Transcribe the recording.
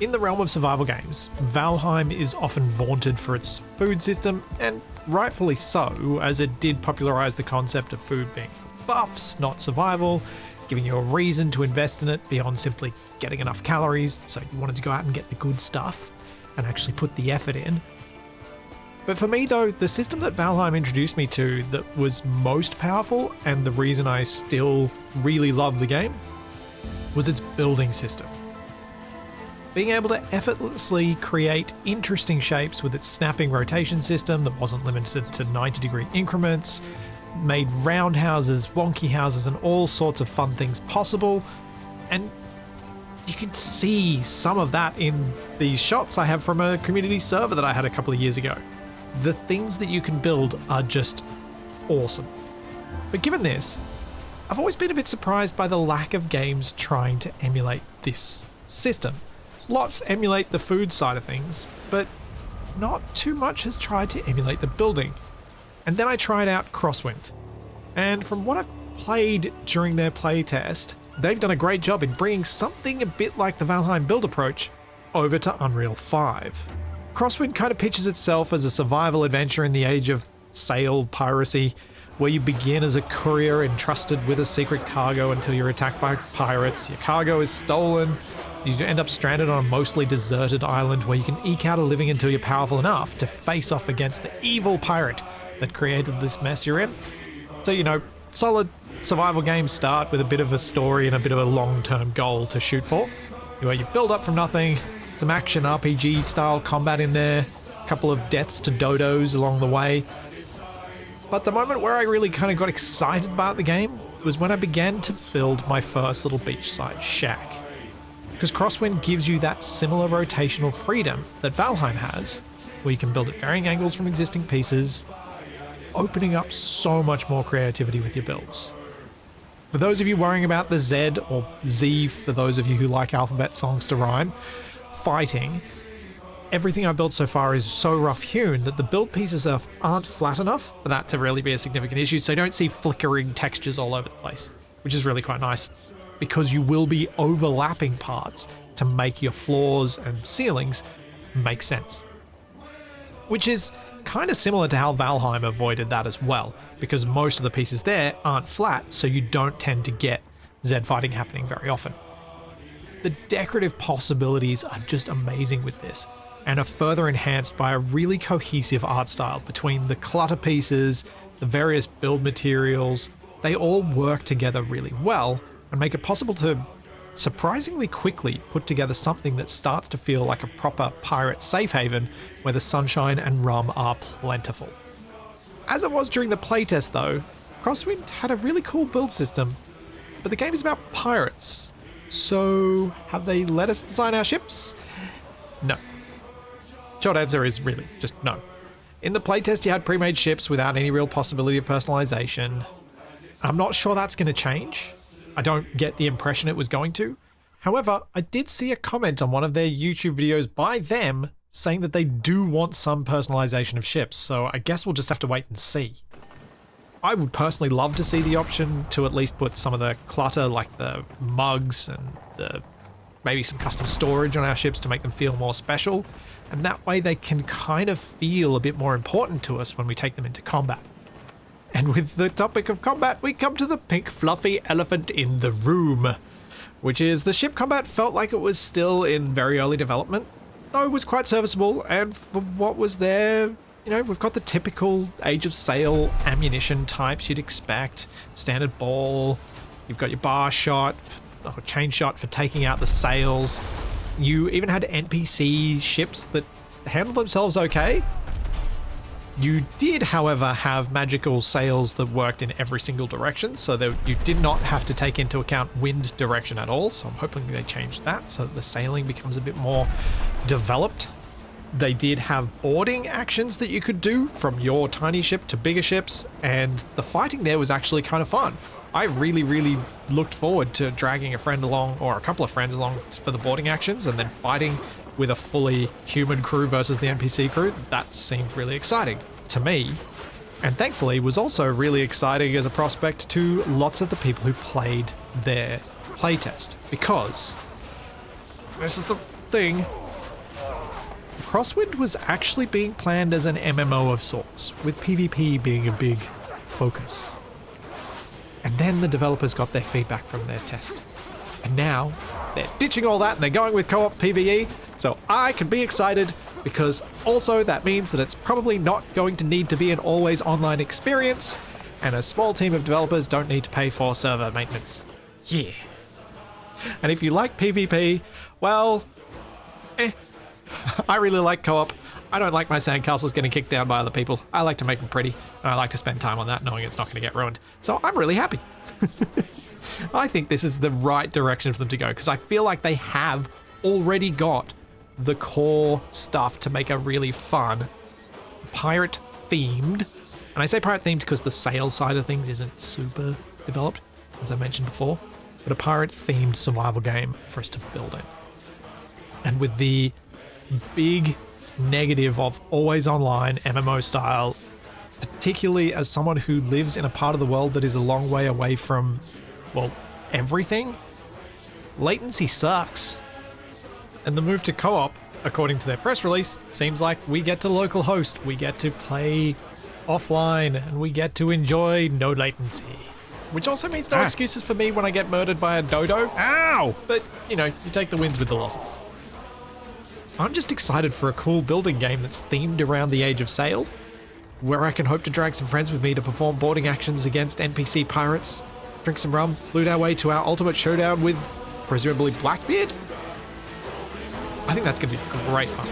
In the realm of survival games, Valheim is often vaunted for its food system, and rightfully so, as it did popularize the concept of food being for buffs, not survival, giving you a reason to invest in it beyond simply getting enough calories, so you wanted to go out and get the good stuff and actually put the effort in. But for me though, the system that Valheim introduced me to that was most powerful, and the reason I still really love the game, was its building system. Being able to effortlessly create interesting shapes with its snapping rotation system that wasn't limited to 90-degree increments, made round houses, wonky houses, and all sorts of fun things possible. And you could see some of that in these shots I have from a community server that I had a couple of years ago. The things that you can build are just awesome. But given this, I've always been a bit surprised by the lack of games trying to emulate this system. Lots emulate the food side of things, but not too much has tried to emulate the building. And then I tried out Crosswind, and from what I've played during their playtest, they've done a great job in bringing something a bit like the Valheim build approach over to Unreal 5. Crosswind kind of pitches itself as a survival adventure in the age of sail piracy, where you begin as a courier entrusted with a secret cargo until you're attacked by pirates, your cargo is stolen, you end up stranded on a mostly deserted island where you can eke out a living until you're powerful enough to face off against the evil pirate that created this mess you're in. So, you know, solid survival games start with a bit of a story and a bit of a long-term goal to shoot for, where you build up from nothing, some action RPG style combat in there, a couple of deaths to dodos along the way. But the moment where I really kind of got excited about the game was when I began to build my first little beachside shack. Because Crosswind gives you that similar rotational freedom that Valheim has, where you can build at varying angles from existing pieces, opening up so much more creativity with your builds. For those of you worrying about the Z, or Z for those of you who like alphabet songs to rhyme, fighting, everything I've built so far is so rough-hewn that the build pieces aren't flat enough for that to really be a significant issue, so you don't see flickering textures all over the place, which is really quite nice, because you will be overlapping parts to make your floors and ceilings make sense. Which is kind of similar to how Valheim avoided that as well, because most of the pieces there aren't flat, so you don't tend to get Z fighting happening very often. The decorative possibilities are just amazing with this, and are further enhanced by a really cohesive art style between the clutter pieces, the various build materials. They all work together really well and make it possible to surprisingly quickly put together something that starts to feel like a proper pirate safe haven where the sunshine and rum are plentiful. As it was during the playtest though, Crosswind had a really cool build system, but the game is about pirates. So have they let us design our ships? No. Short answer is really just no. In the playtest you had pre-made ships without any real possibility of personalization. I'm not sure that's going to change. I don't get the impression it was going to. However, I did see a comment on one of their YouTube videos by them saying that they do want some personalization of ships, so I guess we'll just have to wait and see. I would personally love to see the option to at least put some of the clutter, like the mugs and maybe some custom storage on our ships to make them feel more special, and that way they can kind of feel a bit more important to us when we take them into combat. And with the topic of combat, we come to the pink fluffy elephant in the room, which is the ship combat felt like it was still in very early development, though it was quite serviceable, and for what was there, you know, we've got the typical Age of Sail ammunition types you'd expect, standard ball, you've got your bar shot, or chain shot for taking out the sails, you even had NPC ships that handled themselves okay. You did, however, have magical sails that worked in every single direction, so that you did not have to take into account wind direction at all, so I'm hoping they changed that so that the sailing becomes a bit more developed. They did have boarding actions that you could do from your tiny ship to bigger ships, and the fighting there was actually kind of fun. I really looked forward to dragging a friend along, or a couple of friends along for the boarding actions, and then fighting with a fully human crew versus the NPC crew. That seemed really exciting to me, and thankfully was also really exciting as a prospect to lots of the people who played their playtest, because this is the thing. Crosswind was actually being planned as an MMO of sorts, with PvP being a big focus. And then the developers got their feedback from their test. And now they're ditching all that and they're going with co-op PvE, so I can be excited because also that means that it's probably not going to need to be an always online experience, and a small team of developers don't need to pay for server maintenance. Yeah. And if you like PvP, well, I really like co-op. I don't like my sandcastles getting kicked down by other people. I like to make them pretty, and I like to spend time on that knowing it's not going to get ruined. So I'm really happy. I think this is the right direction for them to go, because I feel like they have already got the core stuff to make a really fun pirate-themed, and I say pirate-themed because the sales side of things isn't super developed, as I mentioned before, but a pirate-themed survival game for us to build in. And with the big negative of always online MMO style, particularly as someone who lives in a part of the world that is a long way away from, well, everything, latency sucks. And the move to co-op, according to their press release, seems like we get to local host, we get to play offline, and we get to enjoy no latency. Which also means no excuses for me when I get murdered by a dodo. Ow! But, you know, you take the wins with the losses. I'm just excited for a cool building game that's themed around the Age of Sail, where I can hope to drag some friends with me to perform boarding actions against NPC pirates, drink some rum, loot our way to our ultimate showdown with, presumably, Blackbeard? I think that's going to be great fun.